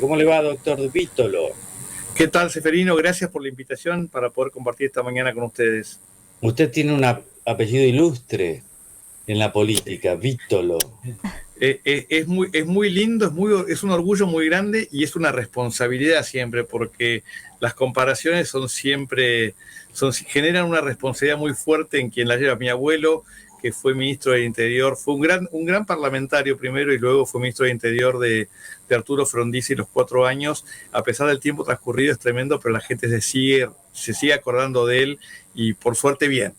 ¿Cómo le va, doctor Vítolo? ¿Qué tal, Seferino? Gracias por la invitación para poder compartir esta mañana con ustedes. Usted tiene un apellido ilustre en la política, Vítolo. Es muy lindo, es un orgullo muy grande y es una responsabilidad siempre, porque las comparaciones generan una responsabilidad muy fuerte en quien la lleva. Mi abuelo, que fue ministro del Interior, fue un gran parlamentario primero y luego fue ministro del Interior de Arturo Frondizi los 4 años. A pesar del tiempo transcurrido es tremendo, pero la gente se sigue acordando de él y por suerte bien.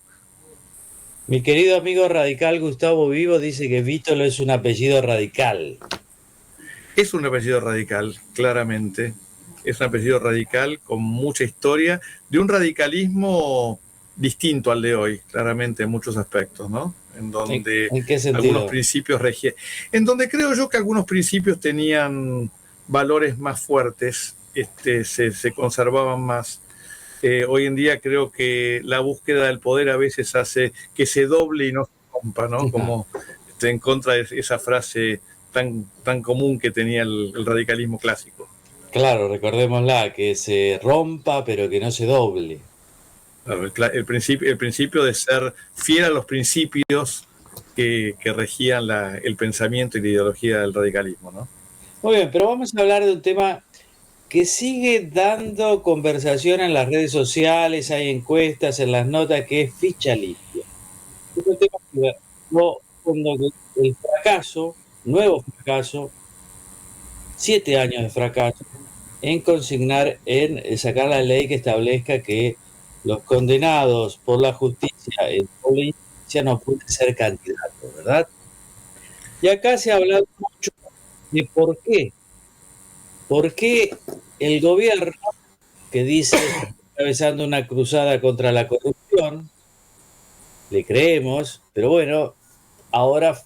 Mi querido amigo radical Gustavo Vivo dice que Vítolo es un apellido radical. Es un apellido radical, claramente. Es un apellido radical con mucha historia, de un radicalismo distinto al de hoy, claramente, en muchos aspectos, ¿no? En donde ¿En qué algunos sentido? principios regían. En donde creo yo que algunos principios tenían valores más fuertes, se conservaban más. Hoy en día creo que la búsqueda del poder a veces hace que se doble y no se rompa, ¿no? Como en contra de esa frase tan común que tenía el radicalismo clásico. Claro, recordémosla, que se rompa pero que no se doble. Claro, el principio de ser fiel a los principios que regían el pensamiento y la ideología del radicalismo, ¿no? Muy bien, pero vamos a hablar de un tema que sigue dando conversación en las redes sociales, hay encuestas en las notas, que es ficha limpia. Es un tema que cuando el fracaso, nuevo fracaso, 7 años de fracaso, en consignar, en sacar la ley que establezca que los condenados por la justicia en doble instancia no pueden ser candidatos, ¿verdad? Y acá se ha hablado mucho de por qué. ¿Por qué el gobierno, que dice que está encabezando una cruzada contra la corrupción, le creemos, pero bueno, ahora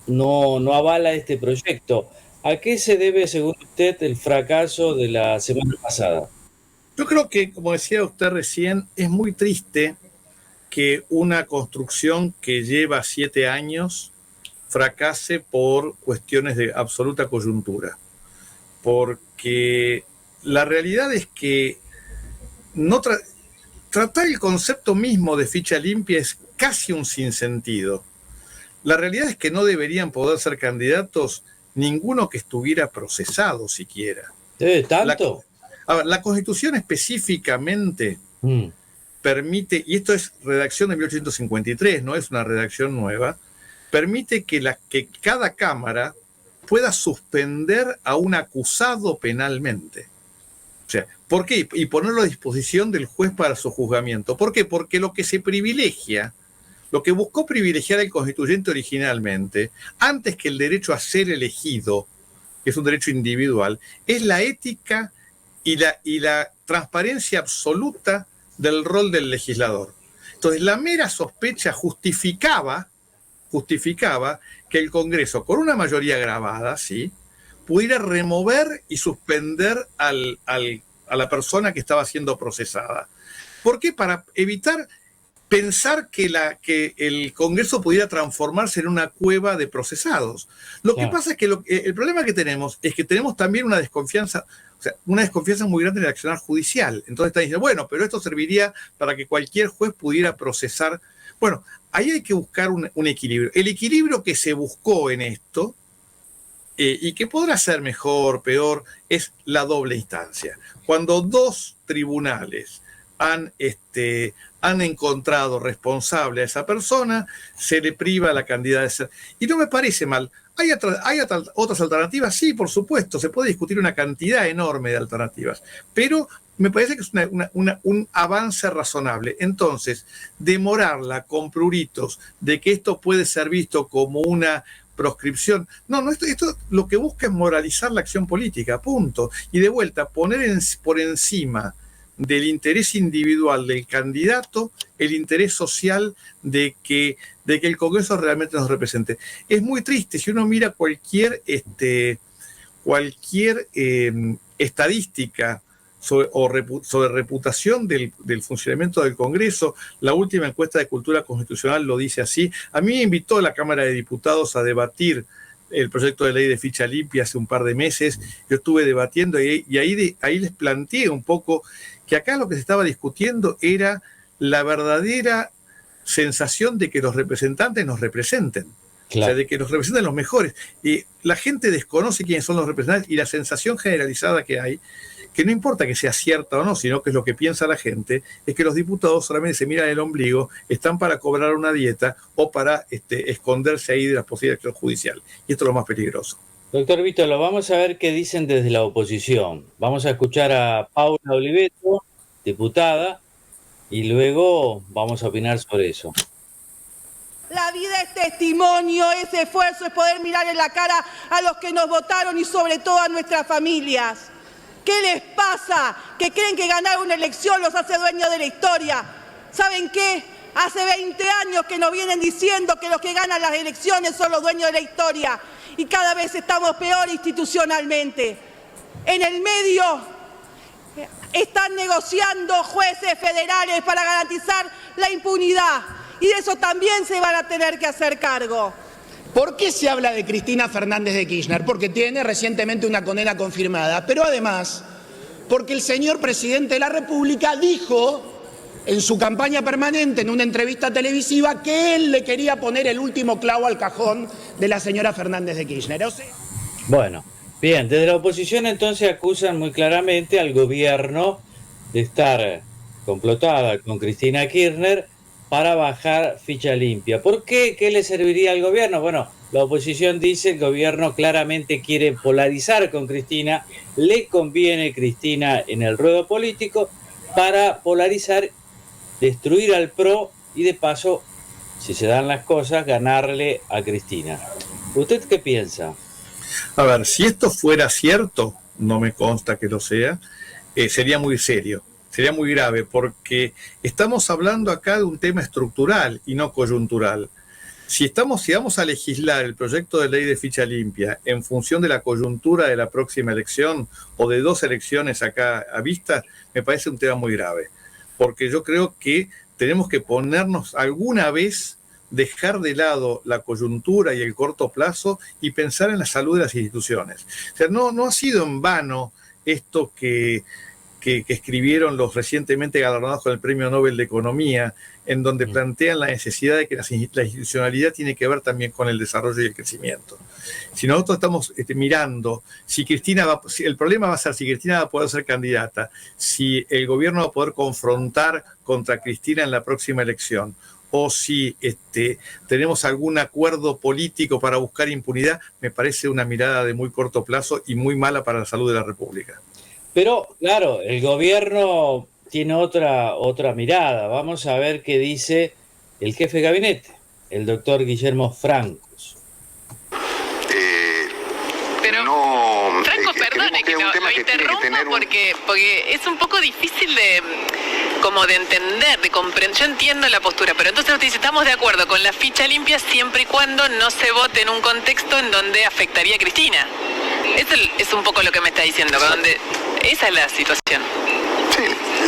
no avala este proyecto? ¿A qué se debe, según usted, el fracaso de la semana pasada? Yo creo que, como decía usted recién, es muy triste que una construcción que lleva 7 años fracase por cuestiones de absoluta coyuntura. Porque la realidad es que no tratar el concepto mismo de ficha limpia es casi un sinsentido. La realidad es que no deberían poder ser candidatos ninguno que estuviera procesado siquiera. ¿Debe La, tanto? a ver, la Constitución específicamente permite, y esto es redacción de 1853, no es una redacción nueva, permite que cada Cámara pueda suspender a un acusado penalmente. O sea, ¿por qué? Y ponerlo a disposición del juez para su juzgamiento. ¿Por qué? Porque lo que se privilegia, lo que buscó privilegiar el constituyente originalmente, antes que el derecho a ser elegido, que es un derecho individual, es la ética y la transparencia absoluta del rol del legislador. Entonces, la mera sospecha justificaba que el Congreso, con una mayoría grabada, ¿sí?, pudiera remover y suspender a la persona que estaba siendo procesada. ¿Por qué? Para evitar pensar que el Congreso pudiera transformarse en una cueva de procesados. Lo que pasa es que el problema que tenemos es que tenemos también una desconfianza, o sea, una desconfianza muy grande en el accionar judicial. Entonces están diciendo, bueno, pero esto serviría para que cualquier juez pudiera procesar. Bueno, ahí hay que buscar un equilibrio. El equilibrio que se buscó en esto, y que podrá ser mejor, peor, es la doble instancia. Cuando dos tribunales han encontrado responsable a esa persona, se le priva la cantidad de ser. Y no me parece mal. ¿Hay otras alternativas? Sí, por supuesto, se puede discutir una cantidad enorme de alternativas, pero me parece que es un avance razonable. Entonces, demorarla con pruritos de que esto puede ser visto como una proscripción. No, esto lo que busca es moralizar la acción política, punto. Y de vuelta, poner por encima del interés individual del candidato el interés social de que el Congreso realmente nos represente. Es muy triste, si uno mira cualquier estadística sobre reputación del funcionamiento del Congreso. La última encuesta de cultura constitucional lo dice así. A mí me invitó la Cámara de Diputados a debatir el proyecto de ley de ficha limpia hace un par de meses. Yo estuve debatiendo y ahí les planteé un poco que acá lo que se estaba discutiendo era la verdadera sensación de que los representantes nos representen. Claro. O sea, de que nos representen los mejores. Y la gente desconoce quiénes son los representantes y la sensación generalizada que hay, que no importa que sea cierta o no, sino que es lo que piensa la gente, es que los diputados solamente se miran el ombligo, están para cobrar una dieta o para esconderse ahí de las posibilidades de acción judicial. Y esto es lo más peligroso. Doctor Vítolo, vamos a ver qué dicen desde la oposición. Vamos a escuchar a Paula Oliveto, diputada, y luego vamos a opinar sobre eso. La vida es testimonio, ese esfuerzo es poder mirar en la cara a los que nos votaron y sobre todo a nuestras familias. ¿Qué les pasa? ¿Que creen que ganar una elección los hace dueños de la historia? ¿Saben qué? Hace 20 años que nos vienen diciendo que los que ganan las elecciones son los dueños de la historia y cada vez estamos peor institucionalmente. En el medio están negociando jueces federales para garantizar la impunidad y de eso también se van a tener que hacer cargo. ¿Por qué se habla de Cristina Fernández de Kirchner? Porque tiene recientemente una condena confirmada, pero además porque el señor presidente de la República dijo en su campaña permanente, en una entrevista televisiva, que él le quería poner el último clavo al cajón de la señora Fernández de Kirchner. O sea... Bueno, bien, desde la oposición entonces acusan muy claramente al gobierno de estar complotada con Cristina Kirchner para bajar ficha limpia. ¿Por qué? ¿Qué le serviría al gobierno? Bueno, la oposición dice que el gobierno claramente quiere polarizar con Cristina, le conviene Cristina en el ruedo político para polarizar, destruir al PRO y de paso, si se dan las cosas, ganarle a Cristina. ¿Usted qué piensa? A ver, si esto fuera cierto, no me consta que lo sea, sería muy serio. Sería muy grave porque estamos hablando acá de un tema estructural y no coyuntural. Si vamos a legislar el proyecto de ley de ficha limpia en función de la coyuntura de la próxima elección o de 2 elecciones acá a vista, me parece un tema muy grave. Porque yo creo que tenemos que ponernos alguna vez, dejar de lado la coyuntura y el corto plazo y pensar en la salud de las instituciones. O sea, no ha sido en vano esto que escribieron los recientemente galardonados con el Premio Nobel de Economía, en donde plantean la necesidad de que la institucionalidad tiene que ver también con el desarrollo y el crecimiento. Si nosotros estamos mirando, si el problema va a ser si Cristina va a poder ser candidata, si el gobierno va a poder confrontar contra Cristina en la próxima elección, o si tenemos algún acuerdo político para buscar impunidad, me parece una mirada de muy corto plazo y muy mala para la salud de la República. Pero, claro, el gobierno tiene otra mirada. Vamos a ver qué dice el jefe de gabinete, el doctor Guillermo Francos. Pero, no, Francos, perdone que lo interrumpa porque es un poco difícil de entender, de comprender. Yo entiendo la postura, pero entonces usted dice, estamos de acuerdo con la ficha limpia siempre y cuando no se vote en un contexto en donde afectaría a Cristina. Eso es un poco lo que me está diciendo, donde esa es la situación.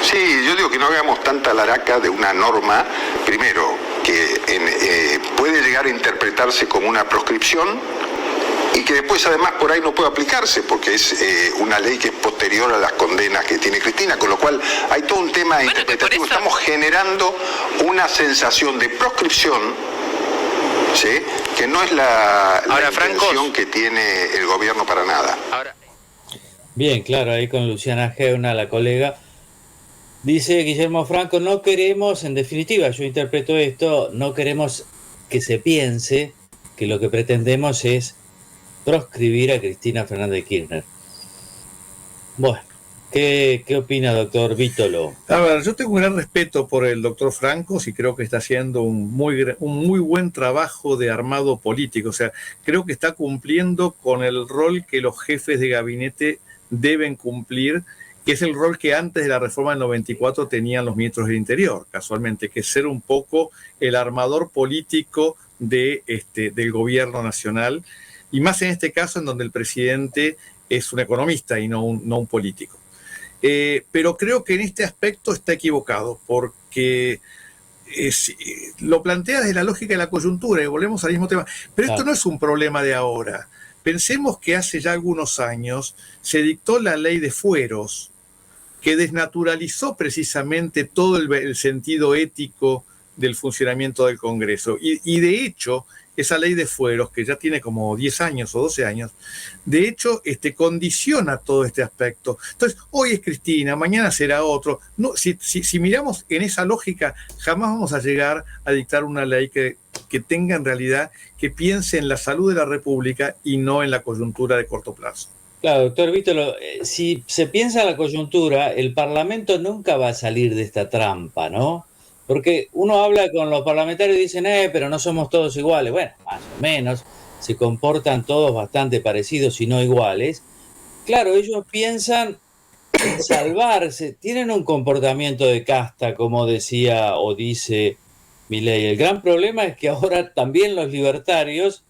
Sí, yo digo que no hagamos tanta laraca de una norma, primero, que puede llegar a interpretarse como una proscripción y que después además por ahí no puede aplicarse porque es una ley que es posterior a las condenas que tiene Cristina, con lo cual hay todo un tema interpretativo. Estamos generando una sensación de proscripción, ¿sí?, que no es la intención que tiene el gobierno para nada. Bien, claro, ahí con Luciana Geuna, la colega, dice Guillermo Franco, no queremos, en definitiva, yo interpreto esto, no queremos que se piense que lo que pretendemos es proscribir a Cristina Fernández de Kirchner. Bueno, ¿qué opina, doctor Vítolo? A ver, yo tengo un gran respeto por el doctor Francos y creo que está haciendo un muy buen trabajo de armado político. O sea, creo que está cumpliendo con el rol que los jefes de gabinete deben cumplir, que es el rol que antes de la reforma del 94 tenían los ministros del Interior, casualmente, que es ser un poco el armador político del gobierno nacional, y más en este caso en donde el presidente es un economista y no un político. Pero creo que en este aspecto está equivocado, porque lo plantea desde la lógica de la coyuntura, y volvemos al mismo tema. Pero esto no es un problema de ahora. Pensemos que hace ya algunos años se dictó la ley de fueros, que desnaturalizó precisamente todo el sentido ético del funcionamiento del Congreso. Y de hecho, esa ley de fueros, que ya tiene como 10 años o 12 años, de hecho condiciona todo este aspecto. Entonces, hoy es Cristina, mañana será otro. No, si miramos en esa lógica, jamás vamos a llegar a dictar una ley que tenga en realidad, que piense en la salud de la República y no en la coyuntura de corto plazo. Claro, doctor Vítolo, si se piensa en la coyuntura, el Parlamento nunca va a salir de esta trampa, ¿no? Porque uno habla con los parlamentarios y dicen, pero no somos todos iguales. Bueno, más o menos, se comportan todos bastante parecidos y no iguales. Claro, ellos piensan en salvarse, tienen un comportamiento de casta, como decía o dice Milei. El gran problema es que ahora también los libertarios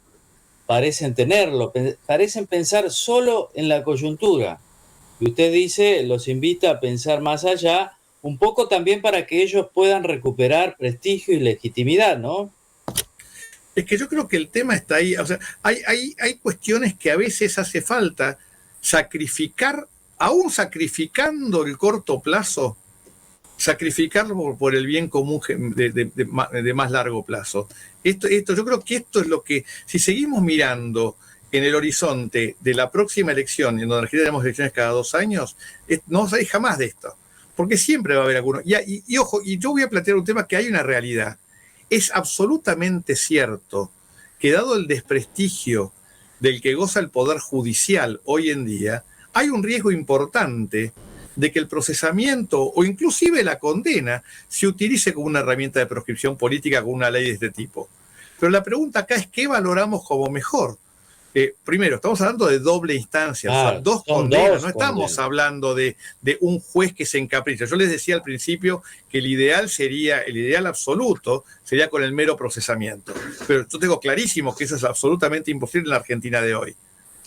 parecen tenerlo, parecen pensar solo en la coyuntura. Y usted dice, los invita a pensar más allá, un poco también para que ellos puedan recuperar prestigio y legitimidad, ¿no? Es que yo creo que el tema está ahí. O sea, hay cuestiones que a veces hace falta sacrificar, aún sacrificando el corto plazo, sacrificarlo por el bien común de más largo plazo. Esto, yo creo que esto es lo que, si seguimos mirando en el horizonte de la próxima elección, en donde en Argentina tenemos elecciones cada 2 años, no vamos a salir jamás de esto, porque siempre va a haber alguno. Y ojo, y yo voy a plantear un tema que hay una realidad. Es absolutamente cierto que, dado el desprestigio del que goza el Poder Judicial hoy en día, hay un riesgo importante de que el procesamiento o inclusive la condena se utilice como una herramienta de proscripción política con una ley de este tipo. Pero la pregunta acá es, ¿qué valoramos como mejor? Primero, estamos hablando de doble instancia, o sea, dos condenas, no estamos hablando de un juez que se encapricha. Yo les decía al principio que el ideal absoluto sería con el mero procesamiento. Pero yo tengo clarísimo que eso es absolutamente imposible en la Argentina de hoy.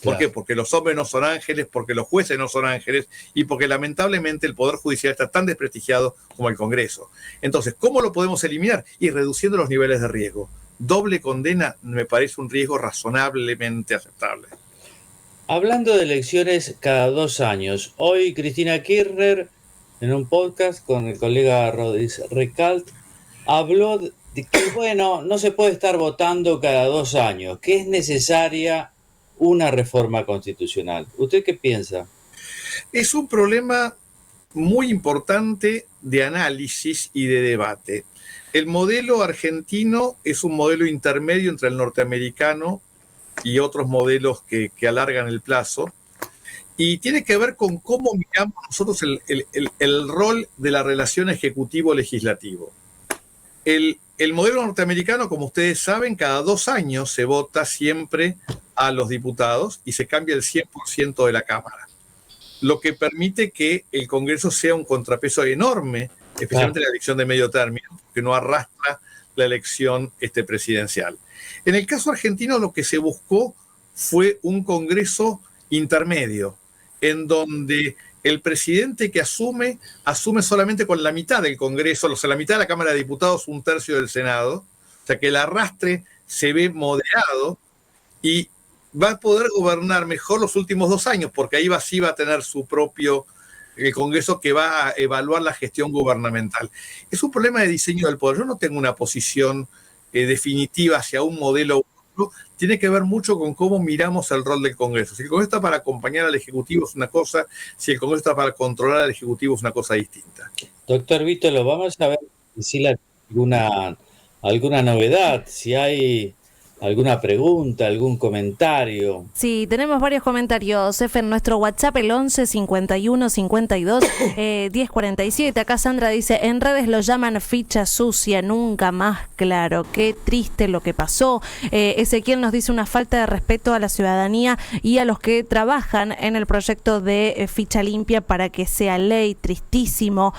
¿Por qué? Porque los hombres no son ángeles, porque los jueces no son ángeles y porque lamentablemente el Poder Judicial está tan desprestigiado como el Congreso. Entonces, ¿cómo lo podemos eliminar? Y reduciendo los niveles de riesgo. Doble condena me parece un riesgo razonablemente aceptable. Hablando de elecciones cada 2 años, hoy Cristina Kirchner, en un podcast con el colega Rodríguez Recalt, habló de que, bueno, no se puede estar votando cada 2 años, que es necesaria una reforma constitucional. ¿Usted qué piensa? Es un problema muy importante de análisis y de debate. El modelo argentino es un modelo intermedio entre el norteamericano y otros modelos que alargan el plazo, y tiene que ver con cómo miramos nosotros el rol de la relación ejecutivo-legislativo. El modelo norteamericano, como ustedes saben, cada 2 años se vota siempre a los diputados y se cambia el 100% de la Cámara, lo que permite que el Congreso sea un contrapeso enorme, especialmente en la elección de medio término, que no arrastra la elección presidencial. En el caso argentino, lo que se buscó fue un Congreso intermedio, en donde el presidente que asume solamente con la mitad del Congreso, o sea, la mitad de la Cámara de Diputados, 1/3 del Senado, o sea que el arrastre se ve moderado y va a poder gobernar mejor los últimos 2 años, porque ahí sí va a tener su propio Congreso que va a evaluar la gestión gubernamental. Es un problema de diseño del poder. Yo no tengo una posición definitiva hacia un modelo u otro. Tiene que ver mucho con cómo miramos el rol del Congreso. Si el Congreso está para acompañar al Ejecutivo es una cosa, si el Congreso está para controlar al Ejecutivo es una cosa distinta. Doctor Vítolo, vamos a ver si hay alguna novedad, si hay ¿alguna pregunta, algún comentario? Sí, tenemos varios comentarios, Efe, en nuestro WhatsApp, el 11 51 52 10 47. Acá Sandra dice, en redes lo llaman ficha sucia, nunca más claro. Qué triste lo que pasó. Ezequiel nos dice una falta de respeto a la ciudadanía y a los que trabajan en el proyecto de ficha limpia para que sea ley, tristísimo.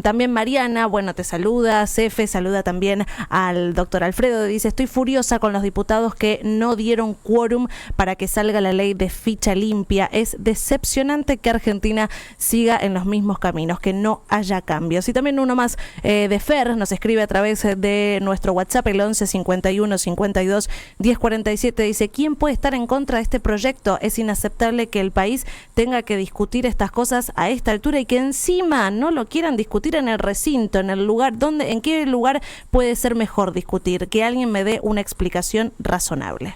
También Mariana, bueno, te saluda. Efe saluda también al doctor Alfredo, dice, estoy furiosa con los diputados que no dieron quórum para que salga la ley de ficha limpia. Es decepcionante que Argentina siga en los mismos caminos, que no haya cambios. Y también uno más de Fer nos escribe a través de nuestro WhatsApp, el 11 51 52 10 47. Dice: ¿quién puede estar en contra de este proyecto? Es inaceptable que el país tenga que discutir estas cosas a esta altura y que encima no lo quieran discutir en el recinto, en el lugar donde, en qué lugar puede ser mejor discutir. Que alguien me dé una explicación razonable.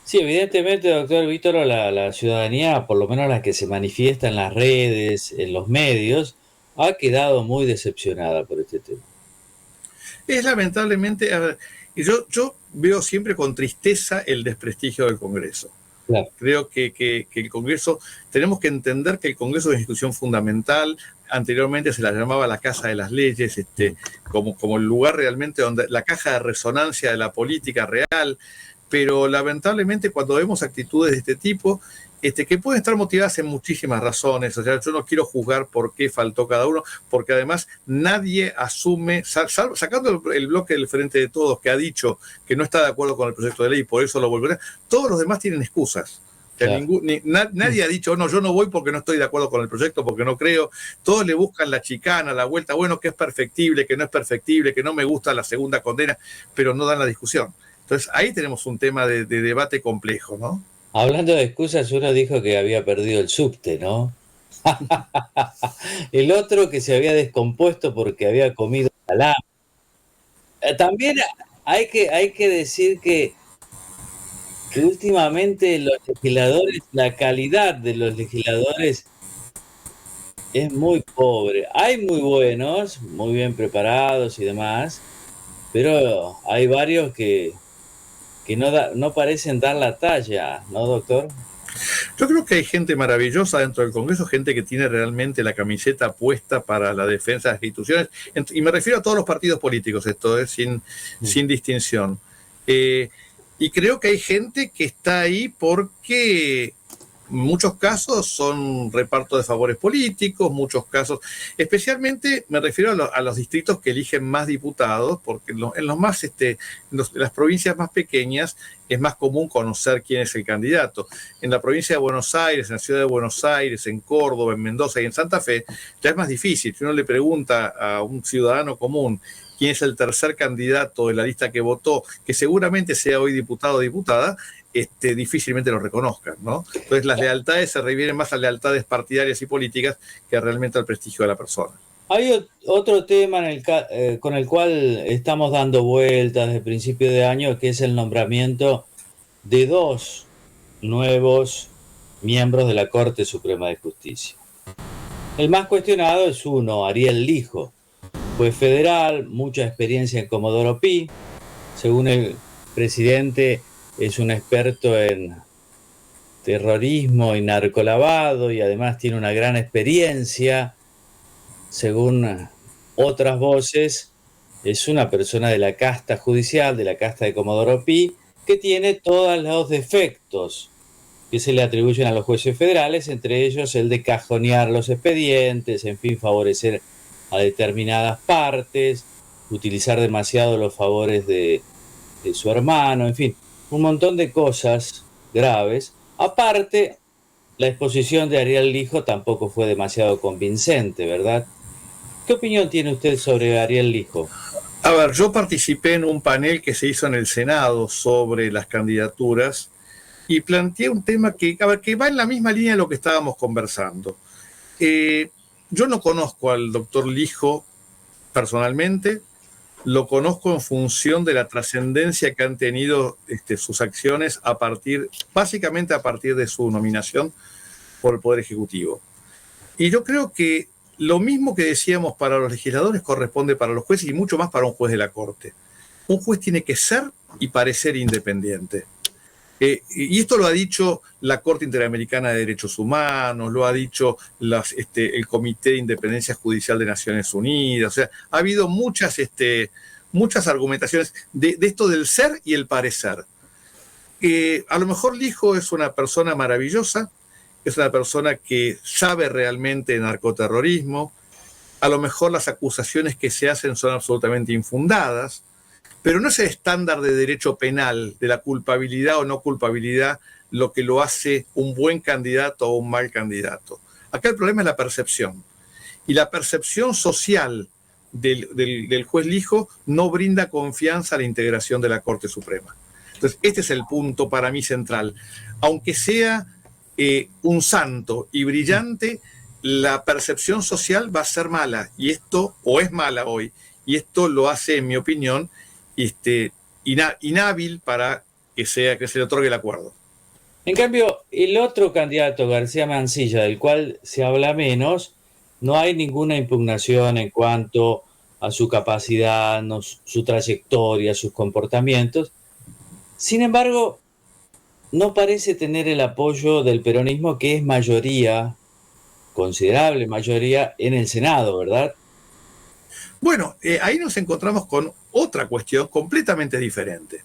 Sí, evidentemente, doctor Víctor, la ciudadanía, por lo menos la que se manifiesta en las redes, en los medios, ha quedado muy decepcionada por este tema. Es lamentablemente, a ver, yo veo siempre con tristeza el desprestigio del Congreso. Claro. Creo que el Congreso, tenemos que entender que el Congreso es una institución fundamental. Anteriormente se la llamaba la Casa de las Leyes, como el lugar realmente donde la caja de resonancia de la política real. Pero lamentablemente cuando vemos actitudes de este tipo, que pueden estar motivadas en muchísimas razones, o sea, yo no quiero juzgar por qué faltó cada uno, porque además nadie asume, sacando el bloque del Frente de Todos, que ha dicho que no está de acuerdo con el proyecto de ley y por eso lo volverá, todos los demás tienen excusas. Claro. Nadie ha dicho, no, yo no voy porque no estoy de acuerdo con el proyecto, porque no creo. Todos le buscan la chicana, la vuelta, bueno, que es perfectible, que no es perfectible, que no me gusta la segunda condena, pero no dan la discusión. Entonces, ahí tenemos un tema de debate complejo, ¿no? Hablando de excusas, uno dijo que había perdido el subte, ¿no? El otro que se había descompuesto porque había comido salame. También hay que decir que últimamente los legisladores, la calidad de los legisladores es muy pobre. Hay muy buenos, muy bien preparados y demás, pero hay varios que no parecen dar la talla, ¿no, doctor? Yo creo que hay gente maravillosa dentro del Congreso, gente que tiene realmente la camiseta puesta para la defensa de las instituciones, y me refiero a todos los partidos políticos, esto es sin distinción. Y creo que hay gente que está ahí porque en muchos casos son reparto de favores políticos, muchos casos, especialmente me refiero a los distritos que eligen más diputados, porque en las provincias más pequeñas es más común conocer quién es el candidato. En la provincia de Buenos Aires, en la ciudad de Buenos Aires, en Córdoba, en Mendoza y en Santa Fe, ya es más difícil. Si uno le pregunta a un ciudadano común quién es el tercer candidato de la lista que votó, que seguramente sea hoy diputado o diputada, difícilmente lo reconozcan, ¿no? Entonces las lealtades se refieren más a lealtades partidarias y políticas que realmente al prestigio de la persona. Hay otro tema con el cual estamos dando vueltas desde el principio de año, que es el nombramiento de 2 nuevos miembros de la Corte Suprema de Justicia. El más cuestionado es uno, Ariel Lijo, juez federal, mucha experiencia en Comodoro Pi, según el presidente es un experto en terrorismo y narcolavado y además tiene una gran experiencia. Según otras voces, es una persona de la casta judicial, de la casta de Comodoro Pi, que tiene todos los defectos que se le atribuyen a los jueces federales, entre ellos el de cajonear los expedientes, en fin, favorecer a determinadas partes, utilizar demasiado los favores de su hermano, en fin, un montón de cosas graves. Aparte, la exposición de Ariel Lijo tampoco fue demasiado convincente, ¿verdad? ¿Qué opinión tiene usted sobre Ariel Lijo? A ver, yo participé en un panel que se hizo en el Senado sobre las candidaturas y planteé un tema que va en la misma línea de lo que estábamos conversando. Yo no conozco al doctor Lijo personalmente, lo conozco en función de la trascendencia que han tenido sus acciones básicamente a partir de su nominación por el Poder Ejecutivo. Y yo creo que lo mismo que decíamos para los legisladores corresponde para los jueces y mucho más para un juez de la Corte. Un juez tiene que ser y parecer independiente. Y esto lo ha dicho la Corte Interamericana de Derechos Humanos, lo ha dicho el Comité de Independencia Judicial de Naciones Unidas. O sea, ha habido muchas argumentaciones de esto del ser y el parecer. A lo mejor Lijo es una persona maravillosa, es una persona que sabe realmente de narcoterrorismo, a lo mejor las acusaciones que se hacen son absolutamente infundadas, Pero no es el estándar de derecho penal, de la culpabilidad o no culpabilidad, lo que lo hace un buen candidato o un mal candidato. Acá el problema es la percepción. Y la percepción social del juez Lijo no brinda confianza a la integración de la Corte Suprema. Entonces, este es el punto para mí central. Aunque sea un santo y brillante, la percepción social va a ser mala, y esto, o es mala hoy, y esto lo hace, en mi opinión, inhábil para que se le otorgue el acuerdo. En cambio, el otro candidato, García Mansilla, del cual se habla menos, no hay ninguna impugnación en cuanto a su capacidad, su trayectoria, sus comportamientos. Sin embargo, no parece tener el apoyo del peronismo, que es mayoría, considerable mayoría, en el Senado, ¿verdad? Bueno, ahí nos encontramos con otra cuestión completamente diferente.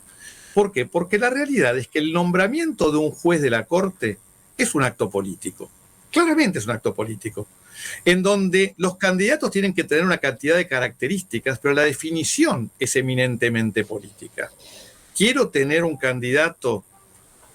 ¿Por qué? Porque la realidad es que el nombramiento de un juez de la Corte es un acto político. Claramente es un acto político, en donde los candidatos tienen que tener una cantidad de características, pero la definición es eminentemente política. Quiero tener un candidato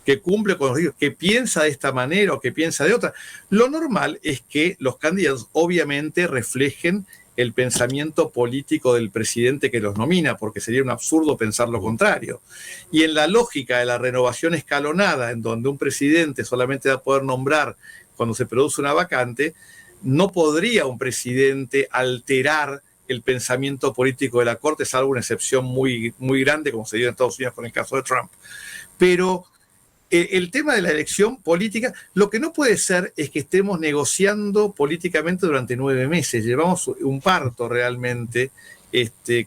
que cumple con los riesgos, que piensa de esta manera o que piensa de otra. Lo normal es que los candidatos obviamente reflejen el pensamiento político del presidente que los nomina, porque sería un absurdo pensar lo contrario. Y en la lógica de la renovación escalonada, en donde un presidente solamente va a poder nombrar cuando se produce una vacante, no podría un presidente alterar el pensamiento político de la Corte, salvo una excepción muy, muy grande, como se dio en Estados Unidos con el caso de Trump. Pero el tema de la elección política, lo que no puede ser es que estemos negociando políticamente durante 9 meses. Llevamos un parto realmente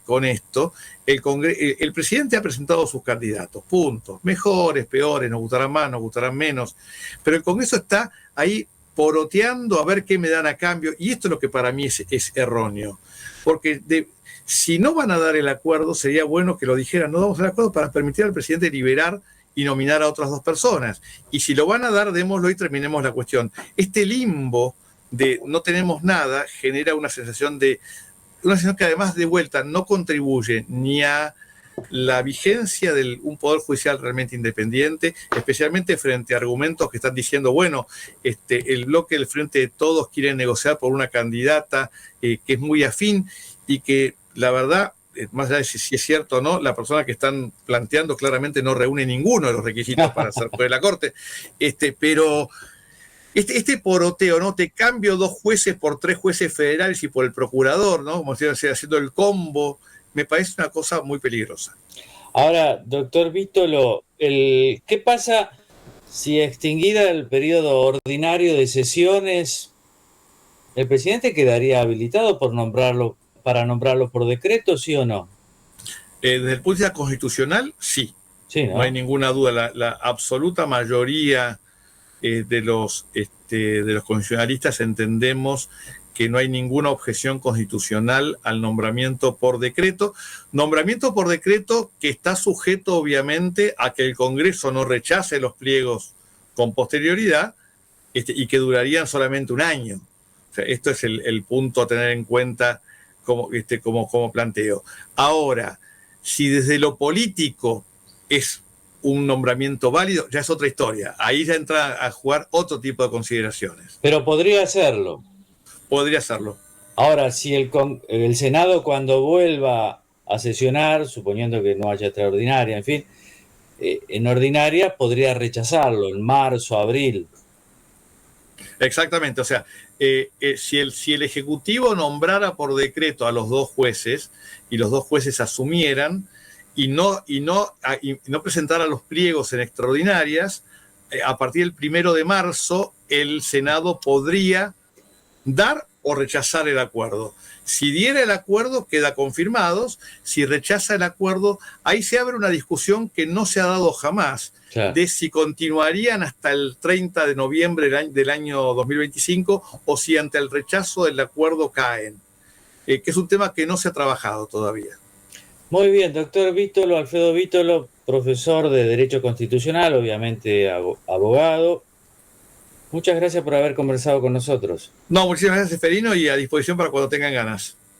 con esto. El presidente ha presentado sus candidatos, punto. Mejores, peores, nos gustarán más, nos gustarán menos. Pero el Congreso está ahí poroteando a ver qué me dan a cambio. Y esto es lo que para mí es erróneo. Porque si no van a dar el acuerdo, sería bueno que lo dijeran, no damos el acuerdo para permitir al presidente liberar y nominar a otras 2 personas. Y si lo van a dar, démoslo y terminemos la cuestión. Este limbo de no tenemos nada genera una sensación que además de vuelta no contribuye ni a la vigencia de un poder judicial realmente independiente, especialmente frente a argumentos que están diciendo, bueno, el bloque del Frente de Todos quiere negociar por una candidata que es muy afín y que la verdad, más allá de si es cierto o no, la persona que están planteando claramente no reúne ninguno de los requisitos para ser juez de la Corte. Pero este poroteo, ¿no? Te cambio 2 jueces por 3 jueces federales y por el procurador, ¿no? Como si haciendo el combo, me parece una cosa muy peligrosa. Ahora, doctor Vítolo, ¿qué pasa si extinguida el periodo ordinario de sesiones, el presidente quedaría habilitado para nombrarlo por decreto, sí o no? Desde el punto de vista constitucional, sí. Sí, ¿no? No hay ninguna duda. La absoluta mayoría de los constitucionalistas entendemos que no hay ninguna objeción constitucional al nombramiento por decreto. Nombramiento por decreto que está sujeto, obviamente, a que el Congreso no rechace los pliegos con posterioridad y que durarían solamente 1 año. O sea, esto es el punto a tener en cuenta como planteo. Ahora, si desde lo político es un nombramiento válido, ya es otra historia. Ahí ya entra a jugar otro tipo de consideraciones. Pero podría hacerlo. Podría hacerlo. Ahora, si el Senado, cuando vuelva a sesionar, suponiendo que no haya extraordinaria, en fin, en ordinaria podría rechazarlo en marzo, abril. Exactamente, o sea, si el Ejecutivo nombrara por decreto a los 2 jueces y los 2 jueces asumieran y no presentara los pliegos en extraordinarias, a partir del 1 de marzo el Senado podría dar o rechazar el acuerdo. Si diera el acuerdo, queda confirmados. Si rechaza el acuerdo, ahí se abre una discusión que no se ha dado jamás, claro, de si continuarían hasta el 30 de noviembre del año 2025 o si ante el rechazo del acuerdo caen, que es un tema que no se ha trabajado todavía. Muy bien, doctor Vítolo, Alfredo Vítolo, profesor de Derecho Constitucional, obviamente abogado. Muchas gracias por haber conversado con nosotros. No, muchísimas gracias, Ferino, y a disposición para cuando tengan ganas.